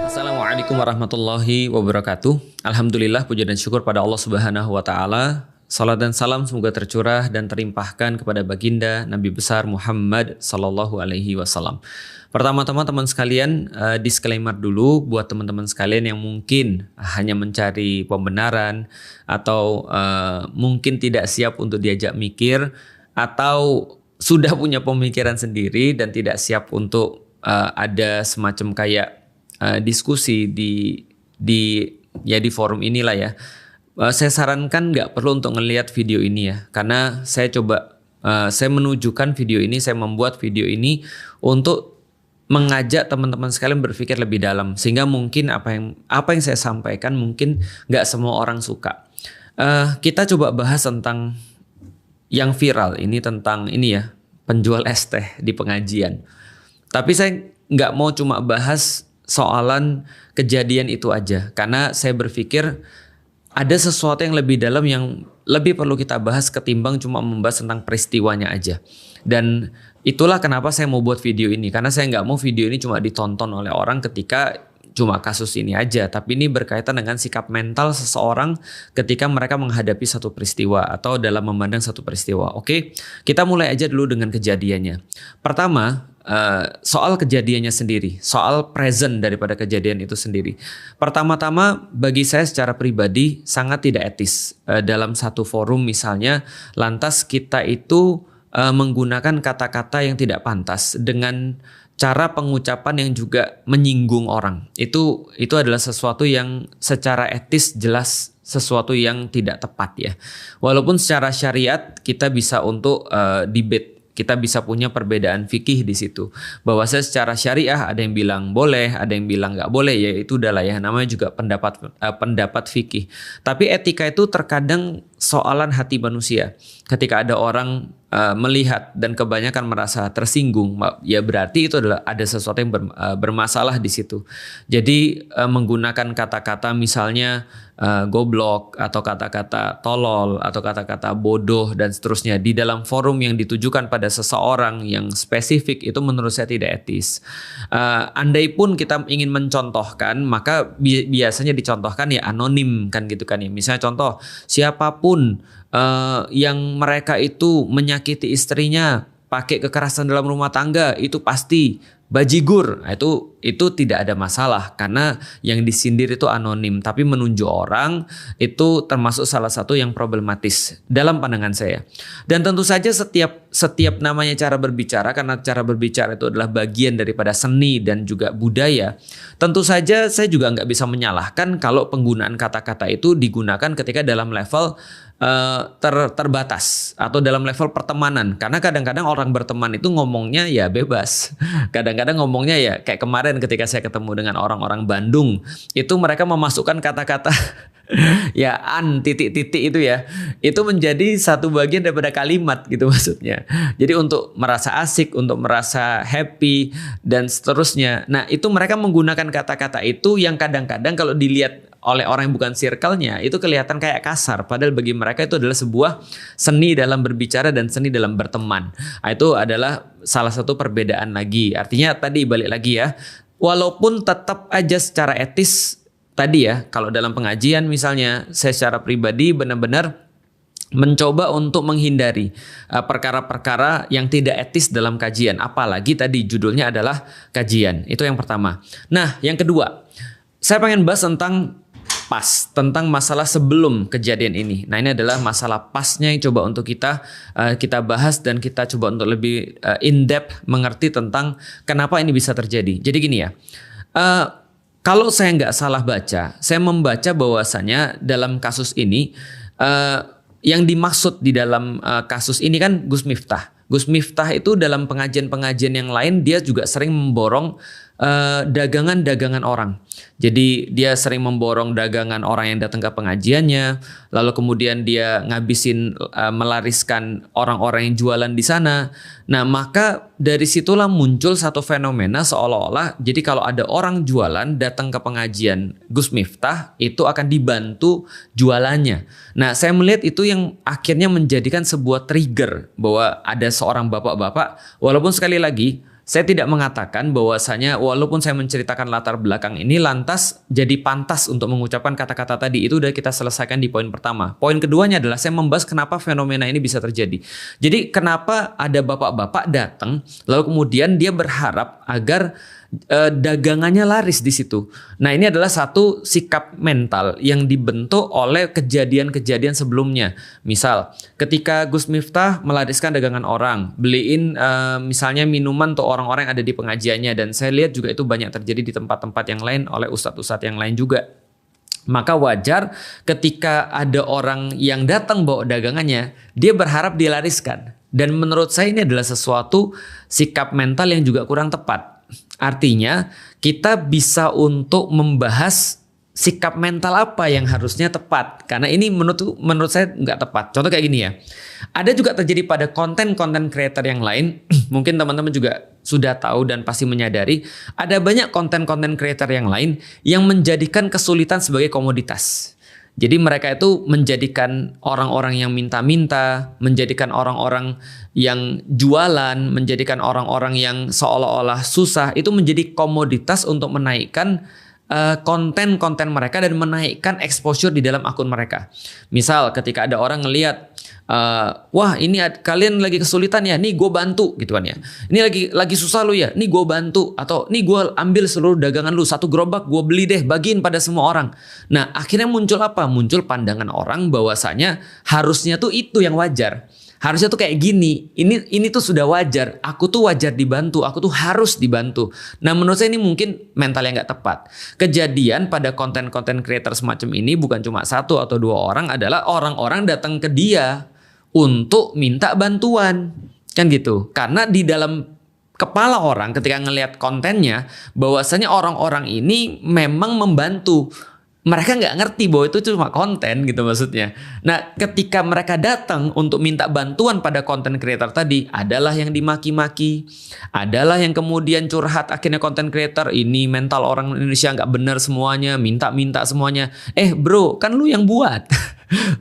Assalamualaikum warahmatullahi wabarakatuh. Alhamdulillah, puja dan syukur pada Allah Subhanahu wa taala. Salat dan salam semoga tercurah dan terlimpahkan kepada baginda Nabi besar Muhammad sallallahu alaihi wasallam. Pertama-tama teman sekalian, disclaimer dulu buat teman-teman sekalian yang mungkin hanya mencari pembenaran atau mungkin tidak siap untuk diajak mikir atau sudah punya pemikiran sendiri dan tidak siap untuk ada semacam kayak diskusi di forum inilah ya. Saya sarankan nggak perlu untuk ngelihat video ini ya, karena saya menunjukkan video ini, saya membuat video ini untuk mengajak teman-teman sekalian berpikir lebih dalam, sehingga mungkin apa yang saya sampaikan mungkin nggak semua orang suka. Kita coba bahas tentang yang viral ini, tentang ini ya, penjual es teh di pengajian. Tapi saya nggak mau cuma bahas soalan kejadian itu aja, karena saya berpikir ada sesuatu yang lebih dalam yang lebih perlu kita bahas ketimbang cuma membahas tentang peristiwanya aja. Dan itulah kenapa saya mau buat video ini, karena saya nggak mau video ini cuma ditonton oleh orang ketika cuma kasus ini aja, tapi ini berkaitan dengan sikap mental seseorang ketika mereka menghadapi satu peristiwa atau dalam memandang satu peristiwa. Oke, kita mulai aja dulu dengan kejadiannya. Pertama, soal kejadiannya sendiri, soal present daripada kejadian itu sendiri. Pertama-tama bagi saya secara pribadi sangat tidak etis dalam satu forum misalnya, lantas kita itu menggunakan kata-kata yang tidak pantas dengan cara pengucapan yang juga menyinggung orang. Itu adalah sesuatu yang secara etis jelas sesuatu yang tidak tepat ya. Walaupun secara syariat kita bisa untuk debate, kita bisa punya perbedaan fikih di situ. Bahwa secara syariah ada yang bilang boleh, ada yang bilang nggak boleh, ya itu udahlah ya, namanya juga pendapat fikih. Tapi etika itu terkadang soalan hati manusia. Ketika ada orang melihat dan kebanyakan merasa tersinggung, ya berarti itu adalah ada sesuatu yang bermasalah di situ. Jadi menggunakan kata-kata misalnya goblok atau kata-kata tolol atau kata-kata bodoh dan seterusnya di dalam forum yang ditujukan pada seseorang yang spesifik, itu menurut saya tidak etis. Andai pun kita ingin mencontohkan, maka biasanya dicontohkan ya anonim kan gitu kan ya. Misalnya contoh, siapapun yang mereka itu menyakiti istrinya, pakai kekerasan dalam rumah tangga, itu pasti bajigur. Nah, itu tidak ada masalah karena yang disindir itu anonim, tapi menunjuk orang itu termasuk salah satu yang problematis dalam pandangan saya. Dan tentu saja setiap namanya cara berbicara, karena cara berbicara itu adalah bagian daripada seni dan juga budaya. Tentu saja saya juga nggak bisa menyalahkan kalau penggunaan kata-kata itu digunakan ketika dalam level terbatas atau dalam level pertemanan, karena kadang-kadang orang berteman itu ngomongnya ya bebas. Kadang-kadang ngomongnya ya kayak kemarin ketika saya ketemu dengan orang-orang Bandung, itu mereka memasukkan kata-kata ya titik-titik itu ya, itu menjadi satu bagian daripada kalimat gitu maksudnya. Jadi untuk merasa asik, untuk merasa happy dan seterusnya. Nah, itu mereka menggunakan kata-kata itu yang kadang-kadang kalau dilihat oleh orang yang bukan circle-nya itu kelihatan kayak kasar, padahal bagi mereka itu adalah sebuah seni dalam berbicara dan seni dalam berteman. Nah, itu adalah salah satu perbedaan lagi. Artinya tadi balik lagi ya, walaupun tetap aja secara etis tadi ya, kalau dalam pengajian misalnya, saya secara pribadi benar-benar mencoba untuk menghindari perkara-perkara yang tidak etis dalam kajian, apalagi tadi judulnya adalah kajian. Itu yang pertama. Nah, yang kedua, saya pengen bahas tentang masalah sebelum kejadian ini. Nah, ini adalah masalah pasnya yang coba untuk kita bahas dan kita coba untuk lebih in-depth mengerti tentang kenapa ini bisa terjadi. Jadi gini ya, kalau saya nggak salah baca, saya membaca bahwasanya dalam kasus ini yang dimaksud di dalam kasus ini kan Gus Miftah. Gus Miftah itu dalam pengajian-pengajian yang lain dia juga sering memborong dagangan-dagangan orang. Jadi dia sering memborong dagangan orang yang datang ke pengajiannya, lalu kemudian dia ngabisin melariskan orang-orang yang jualan di sana. Nah, maka dari situlah muncul satu fenomena seolah-olah jadi kalau ada orang jualan datang ke pengajian Gus Miftah itu akan dibantu jualannya. Nah, saya melihat itu yang akhirnya menjadikan sebuah trigger bahwa ada seorang bapak-bapak, walaupun sekali lagi Saya tidak mengatakan bahwasanya walaupun saya menceritakan latar belakang ini lantas jadi pantas untuk mengucapkan kata-kata tadi. Itu udah kita selesaikan di poin pertama. Poin keduanya adalah saya membahas kenapa fenomena ini bisa terjadi. Jadi kenapa ada bapak-bapak datang lalu kemudian dia berharap agar dagangannya laris di situ. Nah, ini adalah satu sikap mental yang dibentuk oleh kejadian-kejadian sebelumnya. Misal, ketika Gus Miftah melariskan dagangan orang, beliin misalnya minuman untuk orang-orang yang ada di pengajiannya, dan saya lihat juga itu banyak terjadi di tempat-tempat yang lain oleh ustadz-ustadz yang lain juga. Maka wajar ketika ada orang yang datang bawa dagangannya, dia berharap dilariskan. Dan menurut saya ini adalah sesuatu sikap mental yang juga kurang tepat. Artinya kita bisa untuk membahas sikap mental apa yang harusnya tepat. Karena ini menurut saya nggak tepat. Contoh kayak gini ya. Ada juga terjadi pada konten-konten creator yang lain. Mungkin teman-teman juga sudah tahu dan pasti menyadari. Ada banyak konten-konten creator yang lain yang menjadikan kesulitan sebagai komoditas. Jadi mereka itu menjadikan orang-orang yang minta-minta, menjadikan orang-orang yang jualan, menjadikan orang-orang yang seolah-olah susah, itu menjadi komoditas untuk menaikkan konten-konten mereka dan menaikkan exposure di dalam akun mereka. Misal ketika ada orang ngelihat, wah ini kalian lagi kesulitan ya, nih gue bantu gitu kan ya. Ini lagi susah lu ya, nih gue bantu. Atau nih gue ambil seluruh dagangan lu, satu gerobak gue beli deh, bagiin pada semua orang. Nah akhirnya muncul apa? Muncul pandangan orang bahwasanya harusnya tuh itu yang wajar. Harusnya tuh kayak gini, ini tuh sudah wajar. Aku tuh wajar dibantu, aku tuh harus dibantu. Nah menurut saya ini mungkin mental yang gak tepat. Kejadian pada konten-konten creator semacam ini bukan cuma satu atau dua orang, adalah orang-orang datang ke dia untuk minta bantuan. Kan gitu. Karena di dalam kepala orang ketika ngelihat kontennya, bahwasanya orang-orang ini memang membantu. Mereka nggak ngerti bahwa itu cuma konten gitu maksudnya. Nah ketika mereka datang untuk minta bantuan pada konten creator tadi, adalah yang dimaki-maki, adalah yang kemudian curhat. Akhirnya konten creator ini mental orang Indonesia nggak benar semuanya, minta-minta semuanya. Bro, kan lu yang buat.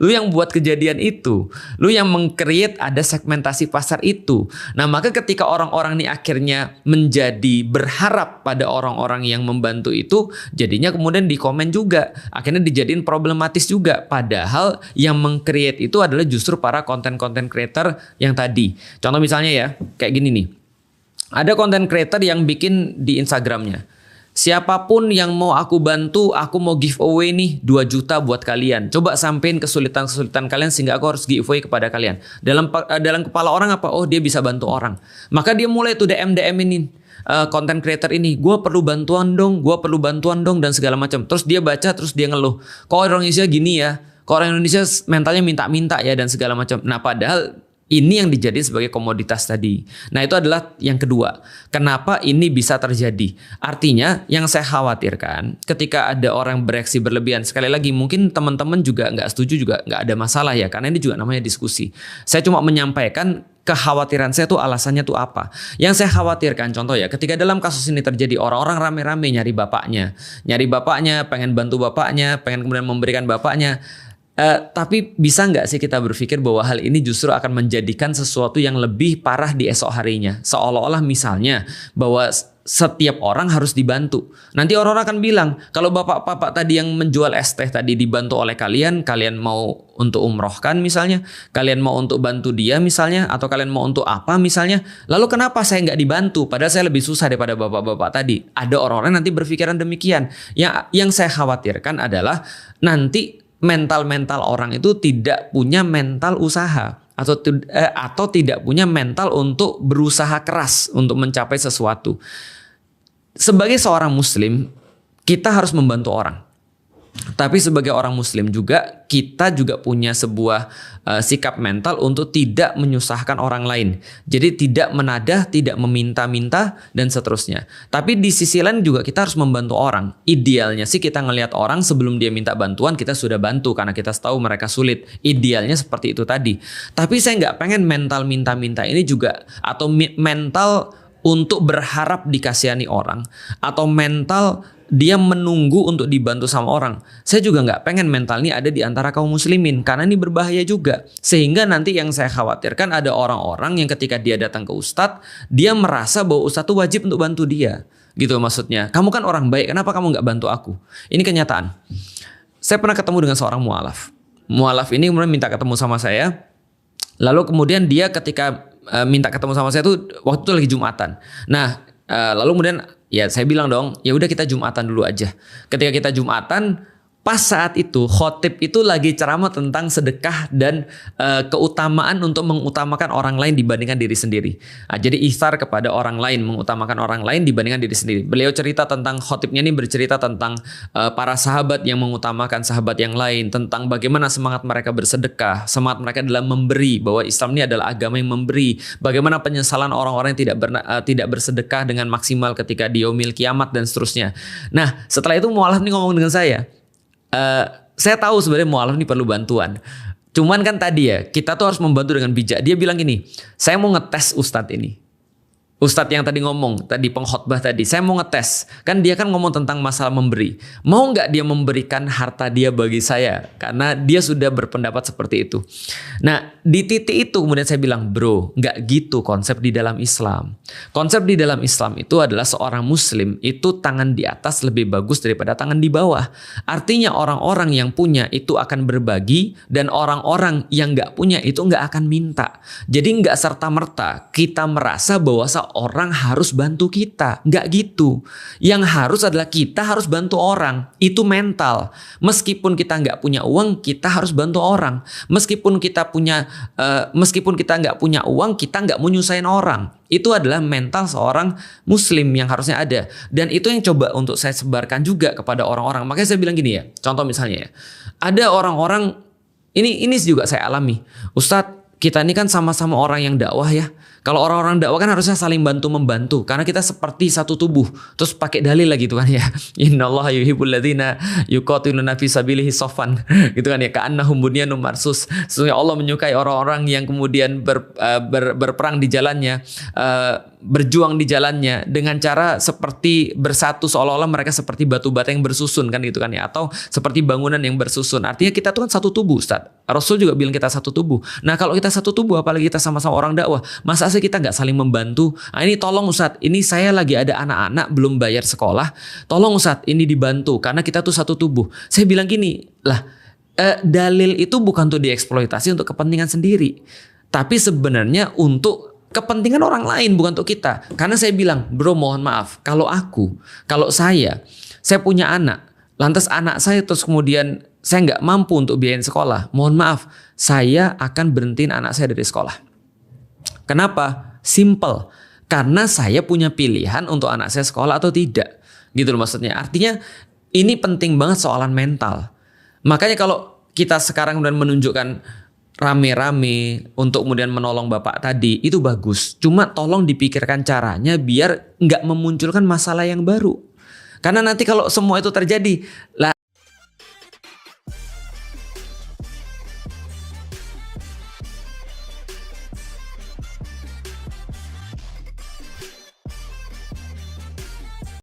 Lu yang buat kejadian itu. Lu yang meng-create ada segmentasi pasar itu. Nah maka ketika orang-orang ini akhirnya menjadi berharap pada orang-orang yang membantu itu, jadinya kemudian di komen juga. Akhirnya dijadiin problematis juga. Padahal yang meng-create itu adalah justru para konten-konten creator yang tadi. Contoh misalnya ya, kayak gini nih. Ada konten creator yang bikin di Instagramnya, siapapun yang mau aku bantu, aku mau giveaway nih 2 juta buat kalian. Coba sampein kesulitan-kesulitan kalian sehingga aku harus giveaway kepada kalian. Dalam kepala orang apa? Oh dia bisa bantu orang. Maka dia mulai tuh DM ini konten creator ini, gue perlu bantuan dong, dan segala macam. Terus dia baca, terus dia ngeluh, kok orang Indonesia gini ya, kok orang Indonesia mentalnya minta-minta ya dan segala macam. Nah padahal ini yang dijadiin sebagai komoditas tadi. Nah itu adalah yang kedua. Kenapa ini bisa terjadi? Artinya yang saya khawatirkan ketika ada orang bereaksi berlebihan. Sekali lagi mungkin teman-teman juga nggak setuju juga nggak ada masalah ya. Karena ini juga namanya diskusi. Saya cuma menyampaikan kekhawatiran saya tuh alasannya tuh apa. Yang saya khawatirkan contoh ya, ketika dalam kasus ini terjadi orang-orang rame-rame nyari bapaknya, pengen bantu bapaknya, pengen kemudian memberikan bapaknya. Tapi bisa nggak sih kita berpikir bahwa hal ini justru akan menjadikan sesuatu yang lebih parah di esok harinya? Seolah-olah misalnya bahwa setiap orang harus dibantu. Nanti orang-orang akan bilang, kalau bapak-bapak tadi yang menjual es teh tadi dibantu oleh kalian mau untuk umrohkan misalnya, kalian mau untuk bantu dia misalnya, atau kalian mau untuk apa misalnya, lalu kenapa saya nggak dibantu? Padahal saya lebih susah daripada bapak-bapak tadi. Ada orang-orang nanti berpikiran demikian. Yang saya khawatirkan adalah nanti mental orang itu tidak punya mental usaha atau tidak punya mental untuk berusaha keras untuk mencapai sesuatu. Sebagai seorang muslim, kita harus membantu orang. Tapi sebagai orang muslim juga, kita juga punya sebuah sikap mental untuk tidak menyusahkan orang lain. Jadi tidak menadah, tidak meminta-minta dan seterusnya. Tapi di sisi lain juga kita harus membantu orang. Idealnya sih kita ngelihat orang sebelum dia minta bantuan kita sudah bantu karena kita tahu mereka sulit. Idealnya seperti itu tadi. Tapi saya nggak pengen mental minta-minta ini juga, atau mental untuk berharap dikasihani orang, atau mental dia menunggu untuk dibantu sama orang. Saya juga nggak pengen mental ini ada di antara kaum muslimin, karena ini berbahaya juga. Sehingga nanti yang saya khawatirkan ada orang-orang yang ketika dia datang ke ustadz, dia merasa bahwa ustadz itu wajib untuk bantu dia. Gitu maksudnya. Kamu kan orang baik, kenapa kamu nggak bantu aku? Ini kenyataan. Saya pernah ketemu dengan seorang mualaf. Mualaf ini kemudian minta ketemu sama saya. Lalu kemudian dia ketika minta ketemu sama saya tuh waktu itu lagi Jumatan. Nah, lalu kemudian ya saya bilang dong, ya udah kita Jumatan dulu aja. Ketika kita Jumatan, pas saat itu khotib itu lagi ceramah tentang sedekah dan keutamaan untuk mengutamakan orang lain dibandingkan diri sendiri. Nah, jadi ihsar kepada orang lain, mengutamakan orang lain dibandingkan diri sendiri. Beliau cerita tentang, khotibnya ini bercerita tentang para sahabat yang mengutamakan sahabat yang lain, tentang bagaimana semangat mereka bersedekah, semangat mereka dalam memberi, bahwa Islam ini adalah agama yang memberi, bagaimana penyesalan orang-orang yang tidak bersedekah dengan maksimal ketika di yaumil kiamat dan seterusnya. Nah, setelah itu mualaf ini ngomong dengan saya tahu sebenarnya mualaf ini perlu bantuan. Cuman kan tadi ya, kita tuh harus membantu dengan bijak. Dia bilang gini, saya mau ngetes ustadz ini. Ustadz yang tadi ngomong, tadi pengkhotbah tadi, saya mau ngetes. Kan dia kan ngomong tentang masalah memberi. Mau nggak dia memberikan harta dia bagi saya? Karena dia sudah berpendapat seperti itu. Nah, di titik itu kemudian saya bilang, bro, nggak gitu konsep di dalam Islam. Konsep di dalam Islam itu adalah seorang muslim itu tangan di atas lebih bagus daripada tangan di bawah. Artinya orang-orang yang punya itu akan berbagi, dan orang-orang yang nggak punya itu nggak akan minta. Jadi nggak serta-merta kita merasa bahwa orang harus bantu kita. Nggak gitu. Yang harus adalah kita harus bantu orang. Itu mental. Meskipun kita nggak punya uang, kita harus bantu orang. Meskipun kita nggak punya uang, kita nggak mau nyusahin orang. Itu adalah mental seorang muslim yang harusnya ada. Dan itu yang coba untuk saya sebarkan juga kepada orang-orang. Makanya saya bilang gini ya. Contoh misalnya ya. Ada orang-orang, ini juga saya alami. Ustadz, kita ini kan sama-sama orang yang dakwah ya. Kalau orang-orang dakwah kan harusnya saling bantu-membantu, karena kita seperti satu tubuh. Terus pakai dalil lagi gitu kan ya. Innallaha yuhibbul ladzina yuqatiluna fi sabilihi shaffan. Gitu kan ya, ka'annahum bunyanun marsus. Sesungguhnya Allah menyukai orang-orang yang kemudian berperang di jalannya, berjuang di jalannya dengan cara seperti bersatu, seolah-olah mereka seperti batu bata yang bersusun kan gitu kan ya, atau seperti bangunan yang bersusun. Artinya kita tuh kan satu tubuh, Ustaz. Rasul juga bilang kita satu tubuh. Nah, kalau kita satu tubuh, apalagi kita sama-sama orang dakwah, masa sih kita nggak saling membantu? Nah, ini tolong Ustaz, ini saya lagi ada anak-anak belum bayar sekolah, tolong Ustaz ini dibantu karena kita tuh satu tubuh. Saya bilang gini, lah dalil itu bukan untuk dieksploitasi untuk kepentingan sendiri, tapi sebenarnya untuk kepentingan orang lain, bukan untuk kita. Karena saya bilang, bro, mohon maaf, kalau saya punya anak, lantas anak saya terus kemudian saya nggak mampu untuk biayain sekolah, mohon maaf, saya akan berhentiin anak saya dari sekolah. Kenapa? Simple. Karena saya punya pilihan untuk anak saya sekolah atau tidak. Gitu loh maksudnya. Artinya ini penting banget soalan mental. Makanya kalau kita sekarang kemudian menunjukkan rame-rame untuk kemudian menolong bapak tadi, itu bagus. Cuma tolong dipikirkan caranya biar nggak memunculkan masalah yang baru. Karena nanti kalau semua itu terjadi, lah